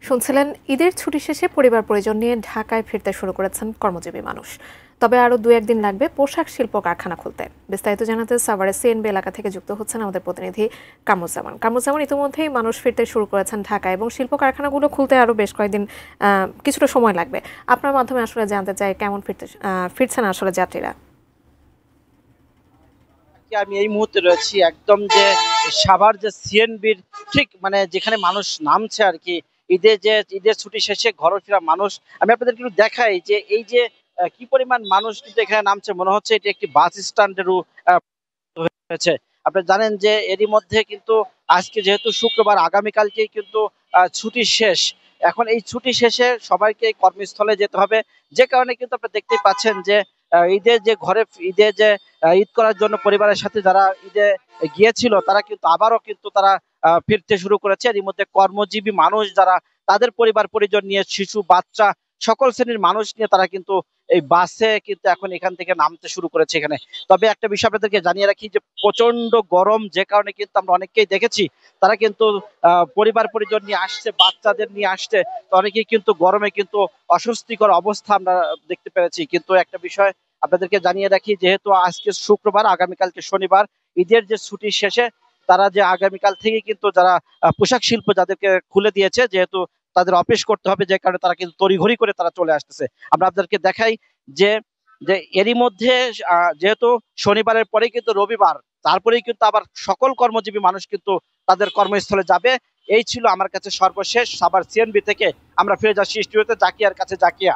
শুনছিলেন ঈদের ছুটি শেষে পরিবার পরিজন নিয়ে ঢাকায় ফিরতে শুরু করেছেন কর্মজীবী মানুষ। তবে আরও 2-1 দিন লাগবে পোশাক শিল্প কারখানা খুলতে। বিস্তারিত জানাতে সাভারের সিএনবি এলাকা থেকে যুক্ত হচ্ছেন আমাদের প্রতিনিধি কামরুজ্জামান। ইতিমধ্যেই মানুষ ফিরতে শুরু করেছেন ঢাকায় এবং শিল্প কারখানাগুলো খুলতে আরও বেশ কয়েকদিন কিছুটা সময় লাগবে। আপনার মাধ্যমে আসলে জানতে চাই কেমন ফিরছেন আসলে যাত্রীরা। আমি এই মুহূর্তে রয়েছি একদম যে সাভার যে সিএনবির ঠিক মানে যেখানে মানুষ নামছে আর কি ঈদের ছুটি শেষে ঘরে ফেরা মানুষ। আমি আপনাদের একটু দেখাই যে এই যে কি পরিমাণ মানুষ কিন্তু এখানে নামছে, মনে হচ্ছে এটি একটি বাস স্ট্যান্ডেরও হয়েছে। আপনারা জানেন যে এরই মধ্যে কিন্তু আজকে যেহেতু শুক্রবার, আগামীকালকেই কিন্তু ছুটি শেষ। এখন এই ছুটি শেষে সবাইকে কর্মস্থলে যেতে হবে, যে কারণে কিন্তু আপনারা দেখতেই পাচ্ছেন যে ঈদের যে ঘরে ঈদে যে ঈদ করার জন্য পরিবারের সাথে যারা ঈদে গিয়েছিল তারা কিন্তু আবারও কিন্তু তারা ফিরতে শুরু করেছে। এর মধ্যে কর্মজীবী মানুষ যারা, তাদের পরিবার পরিজন নিয়ে, শিশু বাচ্চা সকল শ্রেণীর মানুষ নিয়ে তারা কিন্তু এই বাসে কিন্তু এখন এখান থেকে নামতে শুরু করেছে এখানে। তবে একটা বিষয় আপনাদেরকে জানিয়ে রাখি যে প্রচন্ড গরম, যে কারণে কিন্তু আমরা অনেককেই দেখেছি তারা কিন্তু পরিবার পরিজন নিয়ে আসছে, বাচ্চাদের নিয়ে আসছে। তো অনেকেই কিন্তু গরমে কিন্তু অস্বস্তিকর অবস্থা আমরা দেখতে পেরেছি। কিন্তু একটা বিষয় আপনাদেরকে জানিয়ে রাখি, যেহেতু আজকে শুক্রবার, আগামীকালকে শনিবার, ঈদের যে ছুটি শেষে তারা যে আগামীকাল থেকে কিন্তু যারা পোশাক শিল্প যাদেরকে খুলে দিয়েছে, যেহেতু তাদের অফিস করতে হবে, যে কারণে তারা কিন্তু তড়িঘড়ি করে তারা চলে আসতেছে। আমরা আপনাদেরকে দেখাই যে যে এরই মধ্যে যেহেতু শনিবারের পরেই কিন্তু রবিবার, তারপরেই কিন্তু আবার সকল কর্মজীবী মানুষ কিন্তু তাদের কর্মস্থলে যাবে। এই ছিল আমার কাছে সর্বশেষ সাভার সিএনবি থেকে। আমরা ফিরে যাচ্ছি স্টুডিওতে, জাকিয়ার কাছে। জাকিয়া।